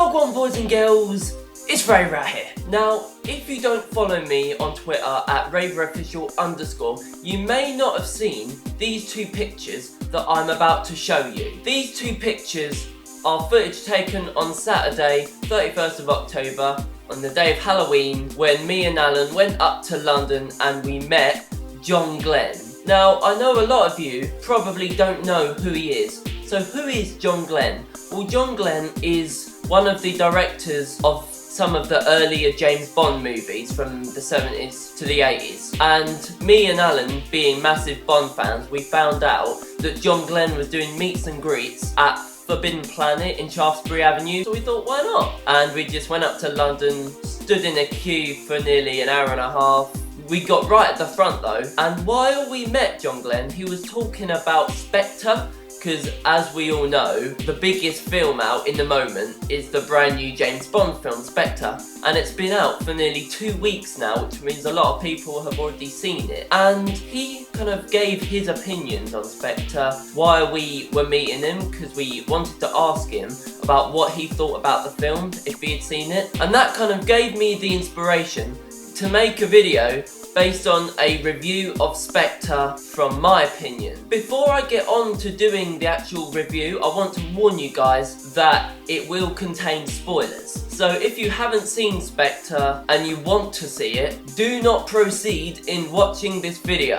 Welcome boys and girls, it's RAVER here. Now, if you don't follow me on Twitter at RAVEROfficial_, you may not have seen these two pictures that I'm about to show you. These two pictures are footage taken on Saturday, 31st of October, on the day of Halloween, when me and Alan went up to London and we met John Glen. Now, I know a lot of you probably don't know who he is. So who is John Glen? Well, John Glen is one of the directors of some of the earlier James Bond movies from the 70s to the 80s. And me and Alan, being massive Bond fans, we found out that John Glen was doing meets and greets at Forbidden Planet in Shaftesbury Avenue. So we thought, why not? And we just went up to London, stood in a queue for nearly an hour and a half. We got right at the front though, and while we met John Glen, he was talking about SPECTRE, because as we all know, the biggest film out in the moment is the brand new James Bond film, SPECTRE, and it's been out for nearly 2 weeks now, which means a lot of people have already seen it. And he kind of gave his opinions on SPECTRE while we were meeting him, because we wanted to ask him about what he thought about the film, if he had seen it. And that kind of gave me the inspiration to make a video based on a review of SPECTRE from my opinion. Before I get on to doing the actual review, I want to warn you guys that it will contain spoilers. So if you haven't seen SPECTRE and you want to see it, do not proceed in watching this video.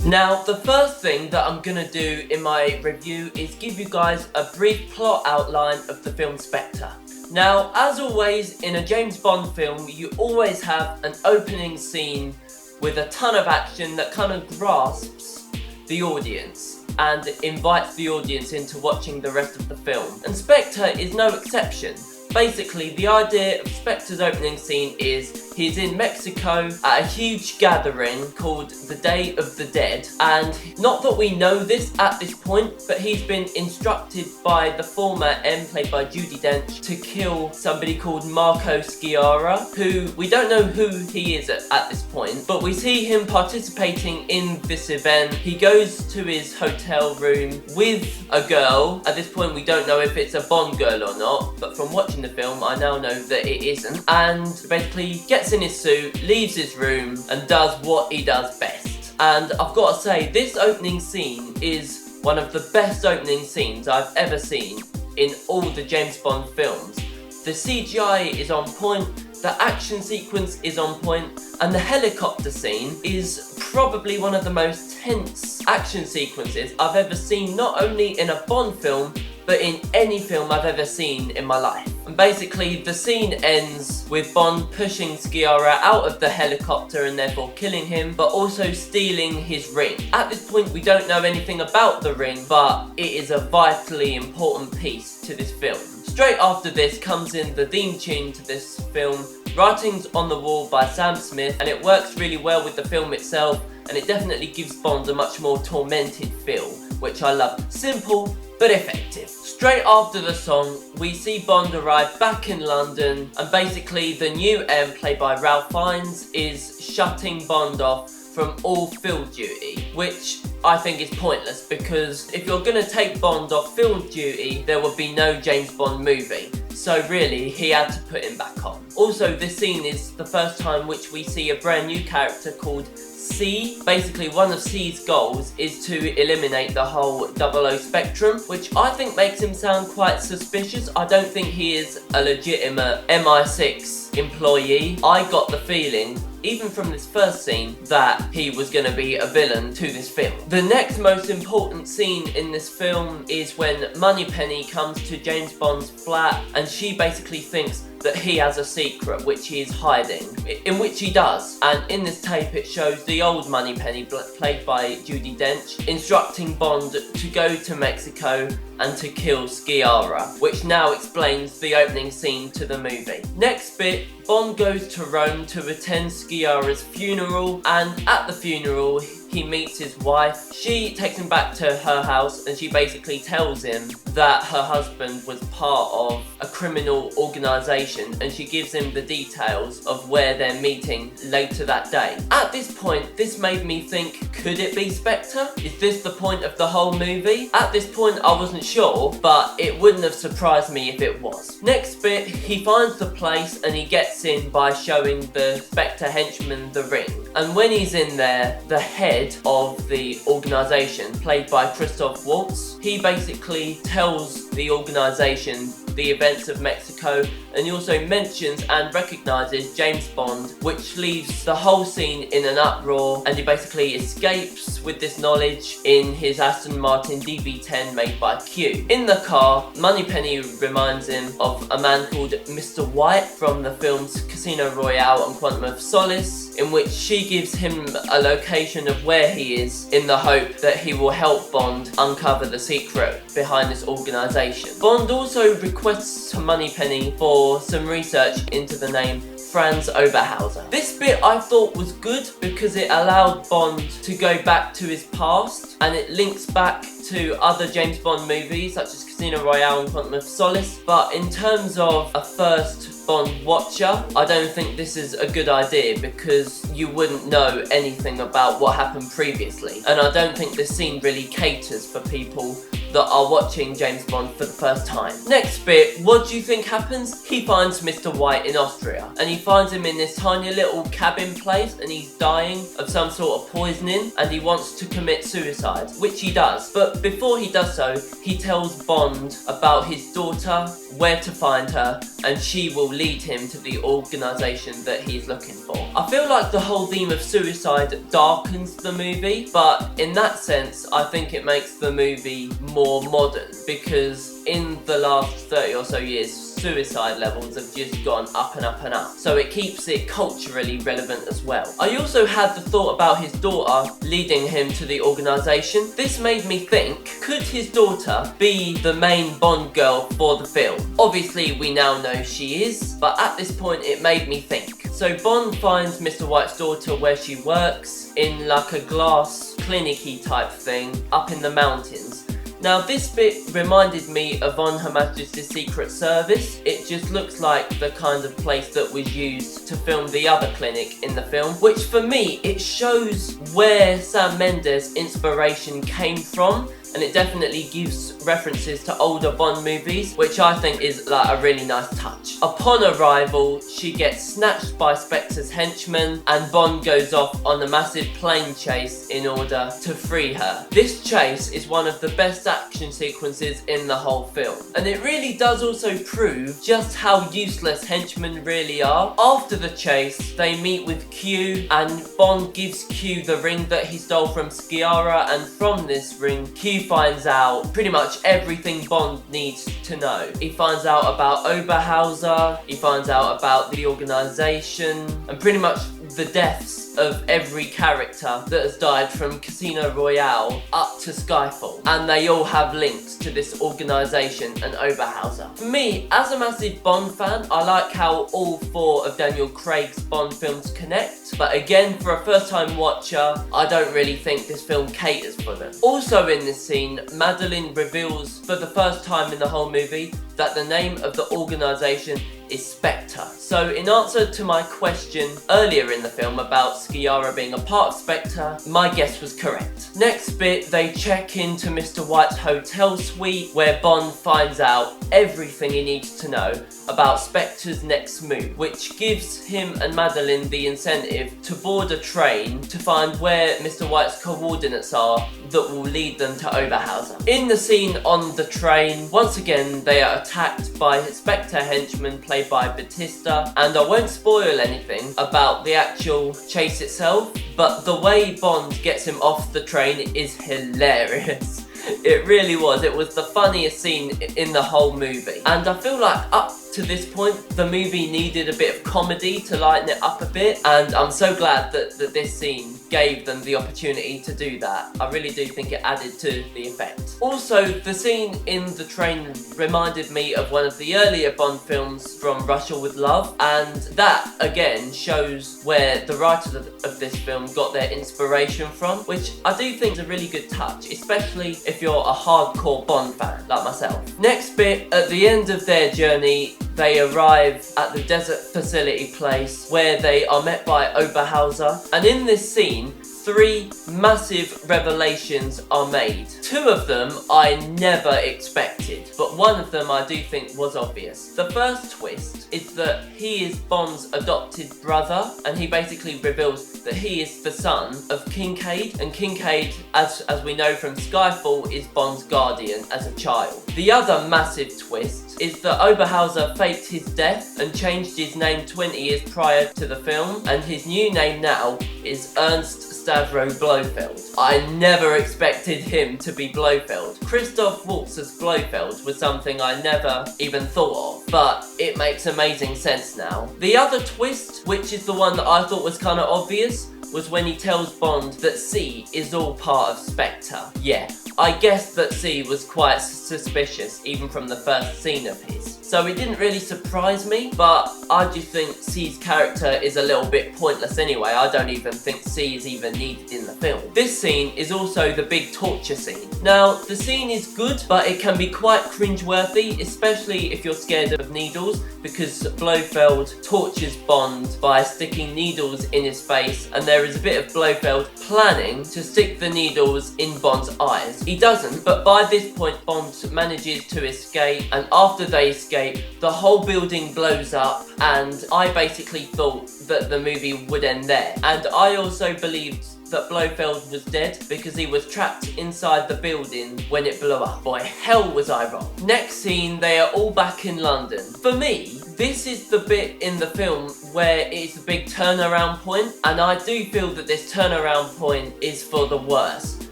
Now, the first thing that I'm gonna do in my review is give you guys a brief plot outline of the film SPECTRE. Now, as always, in a James Bond film, you always have an opening scene with a ton of action that kind of grasps the audience and invites the audience into watching the rest of the film. And SPECTRE is no exception. Basically, the idea of SPECTRE's opening scene is he's in Mexico at a huge gathering called the Day of the Dead, and not that we know this at this point, but he's been instructed by the former M, played by Judi Dench, to kill somebody called Marco Sciarra, who we don't know who he is at this point, but we see him participating in this event. He goes to his hotel room with a girl. At this point we don't know if it's a Bond girl or not, but from watching the film I now know that it isn't, and basically gets in his suit, leaves his room and does what he does best. And I've got to say, this opening scene is one of the best opening scenes I've ever seen in all the James Bond films. The CGI is on point, the action sequence is on point, and the helicopter scene is probably one of the most tense action sequences I've ever seen, not only in a Bond film, but in any film I've ever seen in my life. And basically the scene ends with Bond pushing Sciarra out of the helicopter and therefore killing him, but also stealing his ring. At this point we don't know anything about the ring, but it is a vitally important piece to this film. Straight after this comes in the theme tune to this film, Writings on the Wall by Sam Smith, and it works really well with the film itself, and it definitely gives Bond a much more tormented feel, which I love. Simple but effective. Straight after the song, we see Bond arrive back in London, and basically the new M, played by Ralph Fiennes, is shutting Bond off from all field duty, which I think is pointless, because if you're gonna take Bond off field duty, there would be no James Bond movie. So really, he had to put him back on. Also, this scene is the first time which we see a brand new character called C. Basically, one of C's goals is to eliminate the whole 00 spectrum, which I think makes him sound quite suspicious. I don't think he is a legitimate MI6 employee. I got the feeling, even from this first scene, that he was going to be a villain to this film. The next most important scene in this film is when Moneypenny comes to James Bond's flat, and she basically thinks that he has a secret which he is hiding, in which he does. And in this tape it shows the old Moneypenny, played by Judi Dench, instructing Bond to go to Mexico and to kill Sciarra, which now explains the opening scene to the movie. Next bit, Bond goes to Rome to attend Sciarra's funeral, and at the funeral he meets his wife. She takes him back to her house and she basically tells him that her husband was part of a criminal organisation, and she gives him the details of where they're meeting later that day. At this point, this made me think, could it be Spectre? Is this the point of the whole movie? At this point, I wasn't sure, but it wouldn't have surprised me if it was. Next bit, he finds the place and he gets in by showing the Spectre henchman the ring. And when he's in there, the head of the organisation, played by Christoph Waltz, he basically tells the organisation the events of Mexico, and he also mentions and recognises James Bond, which leaves the whole scene in an uproar, and he basically escapes with this knowledge in his Aston Martin DB10 made by Q. In the car, Moneypenny reminds him of a man called Mr. White from the films Casino Royale and Quantum of Solace, in which she gives him a location of where he is in the hope that he will help Bond uncover the secret behind this organisation. Bond also requests to Moneypenny for some research into the name Franz Oberhauser. This bit I thought was good because it allowed Bond to go back to his past, and it links back to other James Bond movies such as Casino Royale and Quantum of Solace. But in terms of a first Bond watcher, I don't think this is a good idea because you wouldn't know anything about what happened previously, and I don't think this scene really caters for people that are watching James Bond for the first time. Next bit, what do you think happens? He finds Mr. White in Austria, and he finds him in this tiny little cabin place, and he's dying of some sort of poisoning, and he wants to commit suicide, which he does. But before he does so, he tells Bond about his daughter, where to find her, and she will lead him to the organisation that he's looking for. I feel like the whole theme of suicide darkens the movie, but in that sense, I think it makes the movie more modern, because in the last 30 or so years, suicide levels have just gone up and up and up, so it keeps it culturally relevant as well. I also had the thought about his daughter leading him to the organisation. This made me think, could his daughter be the main Bond girl for the film? Obviously we now know she is, but at this point it made me think. So Bond finds Mr. White's daughter where she works, in like a glass clinic-y type thing up in the mountains. Now this bit reminded me of On Her Majesty's Secret Service. It just looks like the kind of place that was used to film the other clinic in the film, which for me, it shows where Sam Mendes' inspiration came from, and it definitely gives references to older Bond movies, which I think is like a really nice touch. Upon arrival, she gets snatched by Spectre's henchmen, and Bond goes off on a massive plane chase in order to free her. This chase is one of the best action sequences in the whole film, and it really does also prove just how useless henchmen really are. After the chase, they meet with Q, and Bond gives Q the ring that he stole from Sciarra, and from this ring, Q finds out pretty much everything Bond needs to know. He finds out about Oberhauser, he finds out about the organisation, and pretty much the deaths of every character that has died from Casino Royale up to Skyfall, and they all have links to this organisation and Oberhauser. For me, as a massive Bond fan, I like how all four of Daniel Craig's Bond films connect, but again, for a first time watcher, I don't really think this film caters for them. Also in this scene, Madeleine reveals for the first time in the whole movie that the name of the organisation is Spectre. So in answer to my question earlier in the film about Sciarra being a part of Spectre, my guess was correct. Next bit, they check into Mr. White's hotel suite, where Bond finds out everything he needs to know about Spectre's next move, which gives him and Madeleine the incentive to board a train to find where Mr. White's coordinates are that will lead them to Oberhauser. In the scene on the train, once again they are attacked by Spectre henchmen played by Batista, and I won't spoil anything about the actual chase itself, but the way Bond gets him off the train is hilarious. It really was. It was the funniest scene in the whole movie. And I feel like up to this point, the movie needed a bit of comedy to lighten it up a bit. And I'm so glad that this scene gave them the opportunity to do that. I really do think it added to the effect. Also, the scene in the train reminded me of one of the earlier Bond films from Russia with Love, and that again shows where the writers of this film got their inspiration from, which I do think is a really good touch, especially if you're a hardcore Bond fan like myself. Next bit, at the end of their journey, they arrive at the desert facility place where they are met by Oberhauser, and in this scene 3 massive revelations are made. 2 of them I never expected, but one of them I do think was obvious. The first twist is that he is Bond's adopted brother, and he basically reveals that he is the son of Kincaid, and Kincaid, as we know from Skyfall, is Bond's guardian as a child. The other massive twist is that Oberhauser faked his death and changed his name 20 years prior to the film, and his new name now is Ernst Stavro Blofeld. I never expected him to be Blofeld. Christoph Waltz as Blofeld was something I never even thought of, but it makes amazing sense now. The other twist, which is the one that I thought was kind of obvious, was when he tells Bond that C is all part of Spectre. Yeah, I guess that C was quite suspicious even from the first scene of his. So it didn't really surprise me, but I just think C's character is a little bit pointless anyway. I don't even think C is even needed in the film. This scene is also the big torture scene. Now, the scene is good, but it can be quite cringeworthy, especially if you're scared of needles, because Blofeld tortures Bond by sticking needles in his face, and there is a bit of Blofeld planning to stick the needles in Bond's eyes. He doesn't, but by this point Bond manages to escape, and after they escape, the whole building blows up, and I basically thought that the movie would end there. And I also believed that Blofeld was dead because he was trapped inside the building when it blew up. Boy, hell was I wrong. Next scene, they are all back in London. For me, this is the bit in the film where it's a big turnaround point, and I do feel that this turnaround point is for the worse.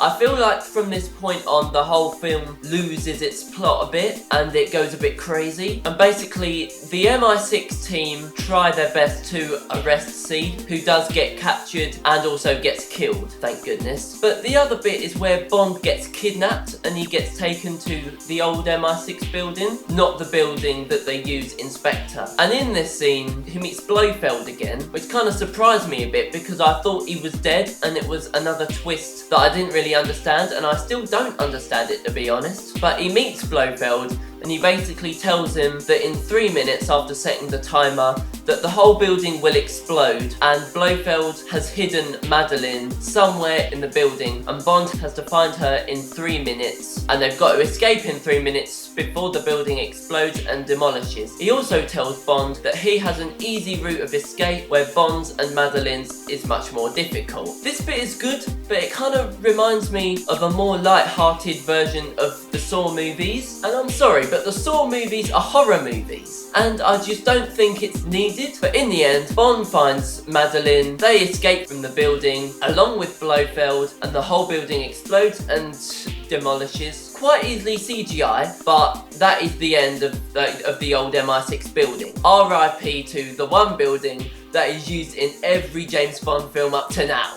I feel like from this point on, the whole film loses its plot a bit and it goes a bit crazy. And basically, the MI6 team try their best to arrest C, who does get captured and also gets killed, thank goodness. But the other bit is where Bond gets kidnapped and he gets taken to the old MI6 building, not the building that they use in Spectre. And in this scene, he meets Blofeld again, which kind of surprised me a bit because I thought he was dead, and it was another twist that I didn't really understand, and I still don't understand it, to be honest. But he meets Blofeld and he basically tells him that in 3 minutes after setting the timer that the whole building will explode, and Blofeld has hidden Madeleine somewhere in the building, and Bond has to find her in 3 minutes, and they've got to escape in 3 minutes before the building explodes and demolishes. He also tells Bond that he has an easy route of escape where Bond's and Madeleine's is much more difficult. This bit is good, but it kind of reminds me of a more light-hearted version of the Saw movies, and I'm sorry, but the Saw movies are horror movies, and I just don't think it's needed. But in the end, Bond finds Madeleine, they escape from the building along with Blofeld, and the whole building explodes and demolishes. Quite easily CGI, but that is the end of the old MI6 building. RIP to the one building that is used in every James Bond film up to now.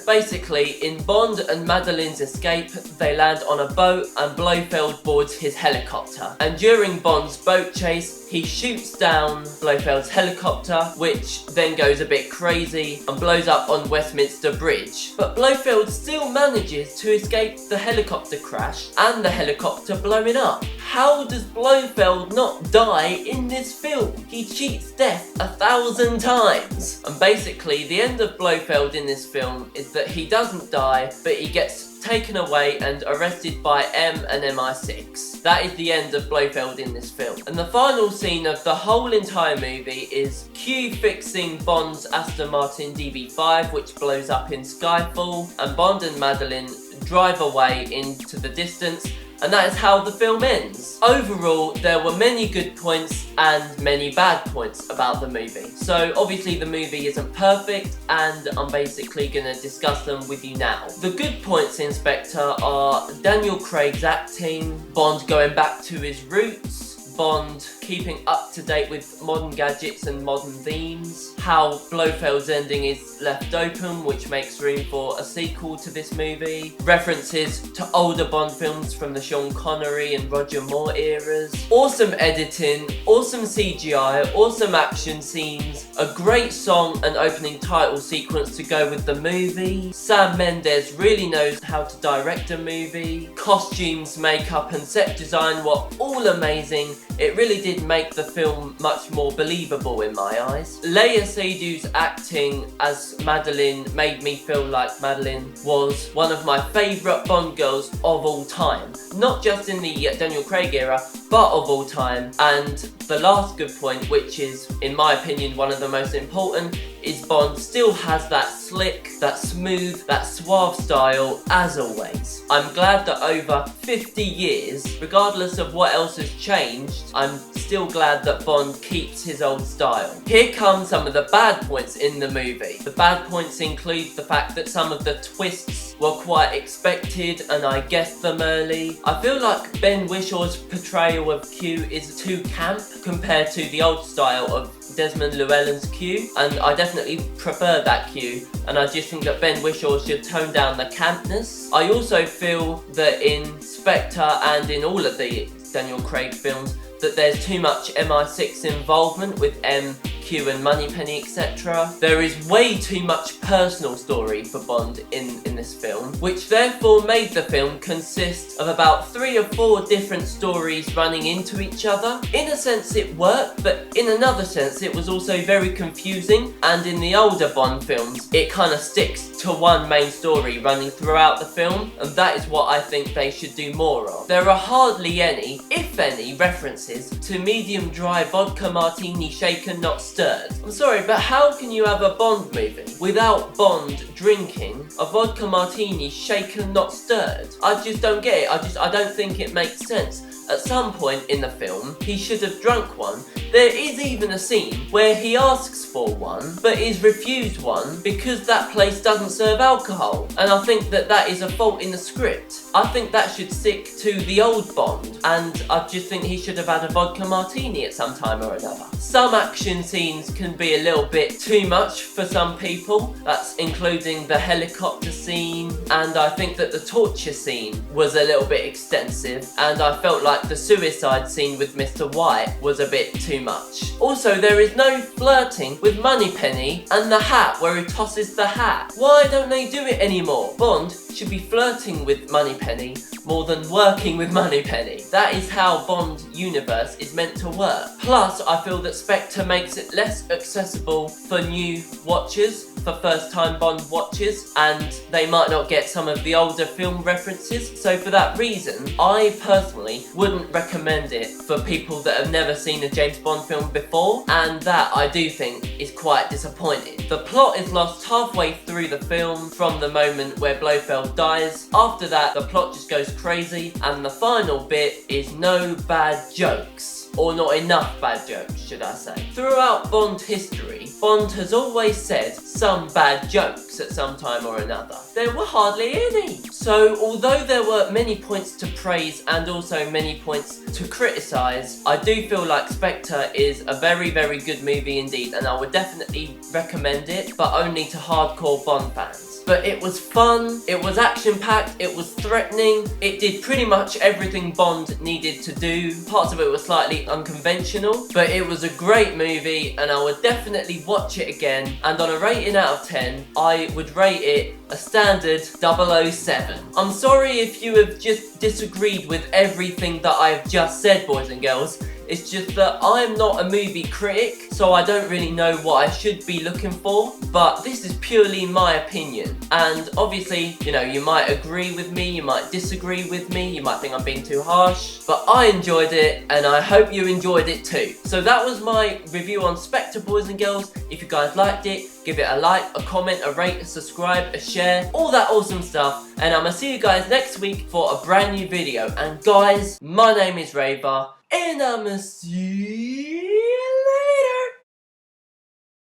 Basically, in Bond and Madeleine's escape, they land on a boat and Blofeld boards his helicopter. And during Bond's boat chase, he shoots down Blofeld's helicopter, which then goes a bit crazy and blows up on Westminster Bridge. But Blofeld still manages to escape the helicopter crash and the helicopter blowing up. How does Blofeld not die in this film? He cheats death 1,000 times. And basically, the end of Blofeld in this film is that he doesn't die, but he gets taken away and arrested by M and MI6. That is the end of Blofeld in this film. And the final scene of the whole entire movie is Q fixing Bond's Aston Martin DB5, which blows up in Skyfall, and Bond and Madeleine drive away into the distance, and that is how the film ends. Overall, there were many good points and many bad points about the movie. So obviously the movie isn't perfect, and I'm basically going to discuss them with you now. The good points in Spectre are Daniel Craig's acting, Bond going back to his roots, Bond keeping up to date with modern gadgets and modern themes, how Blofeld's ending is left open, which makes room for a sequel to this movie, references to older Bond films from the Sean Connery and Roger Moore eras, awesome editing, awesome CGI, awesome action scenes, a great song and opening title sequence to go with the movie. Sam Mendes really knows how to direct a movie. Costumes, makeup and set design were all amazing. It really did make the film much more believable in my eyes. Leia Seydoux acting as Madeline made me feel like Madeline was one of my favourite Bond girls of all time. Not just in the Daniel Craig era, but of all time. And the last good point, which is, in my opinion, one of the most important, is Bond still has that slick, that smooth, that suave style as always. I'm glad that over 50 years, regardless of what else has changed, I'm still glad that Bond keeps his old style. Here come some of the bad points in the movie. The bad points include the fact that some of the twists were quite expected and I guessed them early. I feel like Ben Whishaw's portrayal of Q is too camp compared to the old style of Desmond Llewellyn's Q, and I definitely prefer that Q, and I just think that Ben Whishaw should tone down the campness. I also feel that in Spectre and in all of the Daniel Craig films that there's too much MI6 involvement with M, Q and Moneypenny, etc. There is way too much personal story for Bond in this film, which therefore made the film consist of about 3 or 4 different stories running into each other. In a sense it worked, but in another sense it was also very confusing, and in the older Bond films it kind of sticks to one main story running throughout the film, and that is what I think they should do more of. There are hardly any, if any, references to medium dry vodka martini shaken not stirred. I'm sorry, but how can you have a Bond movie without Bond drinking a vodka martini shaken not stirred? I just don't get it. I don't think it makes sense. At some point in the film, he should have drunk one. There is even a scene where he asks for one, but is refused one because that place doesn't serve alcohol. And I think that that is a fault in the script. I think that should stick to the old Bond, and I just think he should have had a vodka martini at some time or another. Some action scenes can be a little bit too much for some people. That's including the helicopter scene, and I think that the torture scene was a little bit extensive, and I felt like the suicide scene with Mr. White was a bit too much. Also, there is no flirting with Moneypenny and the hat where he tosses the hat. Why don't they do it anymore? Bond should be flirting with Moneypenny more than working with Moneypenny. That is how Bond universe is meant to work. Plus, I feel that Spectre makes it less accessible for new watchers, for first time Bond watchers, and they might not get some of the older film references. So for that reason, I personally wouldn't recommend it for people that have never seen a James Bond film before, and that I do think is quite disappointing. The plot is lost halfway through the film from the moment where Blofeld dies. After that, the plot just goes crazy, and the final bit is no bad jokes. Or not enough bad jokes, should I say. Throughout Bond history, Bond has always said some bad jokes at some time or another. There were hardly any. So although there were many points to praise and also many points to criticise, I do feel like Spectre is a very, very good movie indeed, and I would definitely recommend it, but only to hardcore Bond fans. But it was fun, it was action-packed, it was threatening, it did pretty much everything Bond needed to do. Parts of it were slightly unconventional, but it was a great movie and I would definitely watch it again. And on a rating out of 10, I would rate it a standard 007. I'm sorry if you have just disagreed with everything that I have just said, boys and girls. It's just that I'm not a movie critic, so I don't really know what I should be looking for, but this is purely my opinion. And obviously, you know, you might agree with me, you might disagree with me, you might think I'm being too harsh, but I enjoyed it, and I hope you enjoyed it too. So that was my review on Spectre, boys and girls. If you guys liked it, give it a like, a comment, a rate, a subscribe, a share, all that awesome stuff. And I'm gonna see you guys next week for a brand new video. And guys, my name is Raver, and I'ma see